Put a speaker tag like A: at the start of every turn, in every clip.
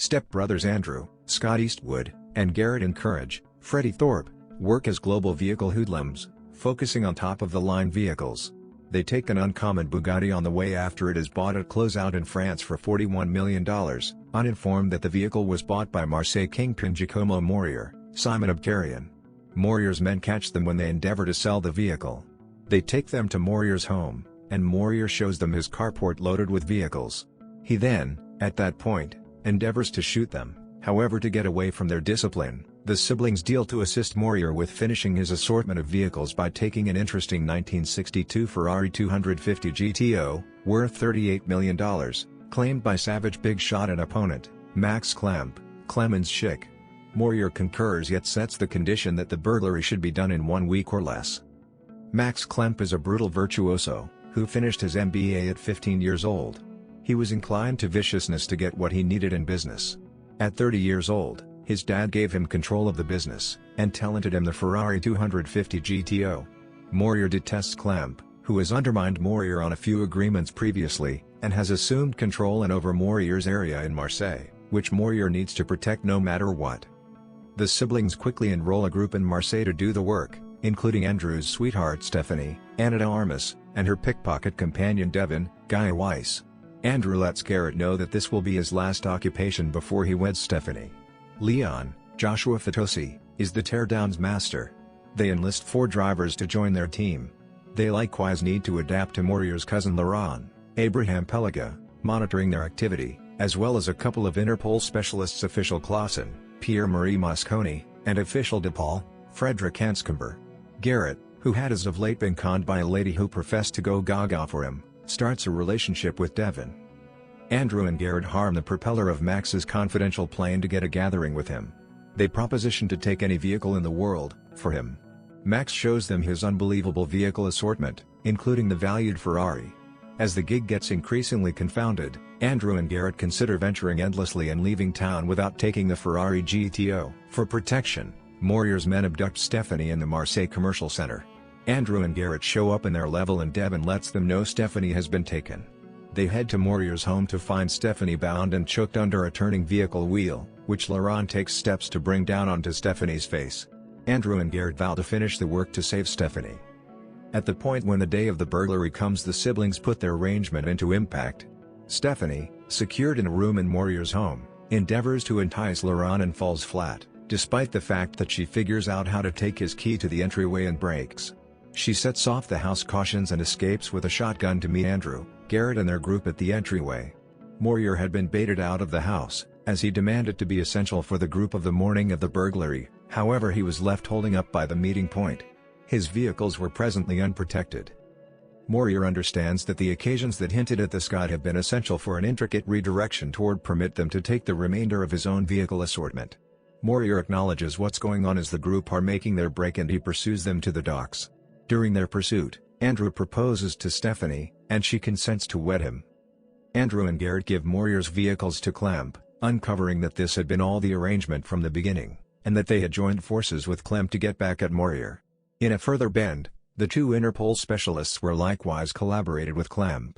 A: Stepbrothers Andrew, Scott Eastwood, and Garret encourage Freddie Thorp work as global vehicle hoodlums, focusing on top-of-the-line vehicles. They take an uncommon Bugatti on the way after it is bought at closeout in France for $41 million, uninformed that the vehicle was bought by Marseille kingpin Jacomo Morier, Simon Abkarian. Morier's men catch them when they endeavor to sell the vehicle. They take them to Morier's home, and Morier shows them his carport loaded with vehicles. He then, at that point, endeavors to shoot them. However, to get away from their discipline, the siblings deal to assist Morier with finishing his assortment of vehicles by taking an interesting 1962 Ferrari 250 GTO, worth $38 million, claimed by savage big shot and opponent, Max Klemp, Clemens Schick. Morier concurs yet sets the condition that the burglary should be done in 1 week or less. Max Klemp is a brutal virtuoso, who finished his MBA at 15 years old. He was inclined to viciousness to get what he needed in business. At 30 years old, his dad gave him control of the business, and talented him the Ferrari 250 GTO. Morier detests Klemp, who has undermined Morier on a few agreements previously, and has assumed control and over Morier's area in Marseille, which Morier needs to protect no matter what. The siblings quickly enroll a group in Marseille to do the work, including Andrew's sweetheart Stephanie, Anna de Armas, and her pickpocket companion Devin, Guy Weiss. Andrew lets Garret know that this will be his last occupation before he weds Stephanie. Leon, Joshua Fatosi, is the teardown's master. They enlist 4 drivers to join their team. They likewise need to adapt to Morier's cousin Laurent, Abraham Pelaga, monitoring their activity, as well as a couple of Interpol specialists, official Clausen, Pierre-Marie Mosconi, and official DePaul, Frederick Hanscomber. Garret, who had as of late been conned by a lady who professed to go gaga for him, starts a relationship with Devin. Andrew and Garret harm the propeller of Max's confidential plane to get a gathering with him. They proposition to take any vehicle in the world, for him. Max shows them his unbelievable vehicle assortment, including the valued Ferrari. As the gig gets increasingly confounded, Andrew and Garret consider venturing endlessly and leaving town without taking the Ferrari GTO. For protection, Morier's men abduct Stephanie in the Marseille Commercial Center. Andrew and Garret show up in their level and Devin lets them know Stephanie has been taken. They head to Morier's home to find Stephanie bound and choked under a turning vehicle wheel, which Laurent takes steps to bring down onto Stephanie's face. Andrew and Garret vow to finish the work to save Stephanie. At the point when the day of the burglary comes, the siblings put their arrangement into impact. Stephanie, secured in a room in Morier's home, endeavors to entice Laurent and falls flat, despite the fact that she figures out how to take his key to the entryway and breaks. She sets off the house cautions and escapes with a shotgun to meet Andrew, Garret and their group at the entryway. Morier had been baited out of the house, as he demanded to be essential for the group of the morning of the burglary. However, he was left holding up by the meeting point. His vehicles were presently unprotected. Morier understands that the occasions that hinted at the Scott have been essential for an intricate redirection toward permit them to take the remainder of his own vehicle assortment. Morier acknowledges what's going on as the group are making their break and he pursues them to the docks. During their pursuit, Andrew proposes to Stephanie, and she consents to wed him. Andrew and Garret give Morier's vehicles to Klemp, uncovering that this had been all the arrangement from the beginning, and that they had joined forces with Klemp to get back at Morier. In a further bend, the 2 Interpol specialists were likewise collaborated with Klemp.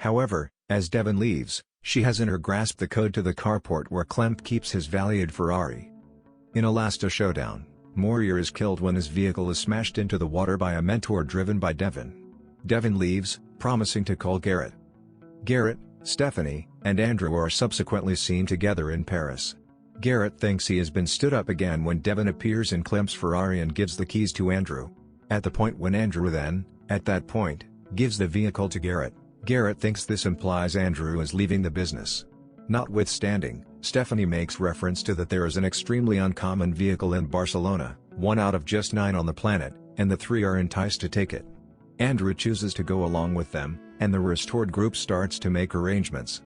A: However, as Devin leaves, she has in her grasp the code to the carport where Klemp keeps his valued Ferrari. In a last showdown, Morier is killed when his vehicle is smashed into the water by a mentor driven by Devin. Devin leaves, promising to call Garret. Garret, Stephanie, and Andrew are subsequently seen together in Paris. Garret thinks he has been stood up again when Devin appears in Klemp's Ferrari and gives the keys to Andrew. At the point when Andrew then, at that point, gives the vehicle to Garret, Garret thinks this implies Andrew is leaving the business. Notwithstanding, Stephanie makes reference to that there is an extremely uncommon vehicle in Barcelona, 1 out of just 9 on the planet, and the 3 are enticed to take it. Andrew chooses to go along with them, and the restored group starts to make arrangements.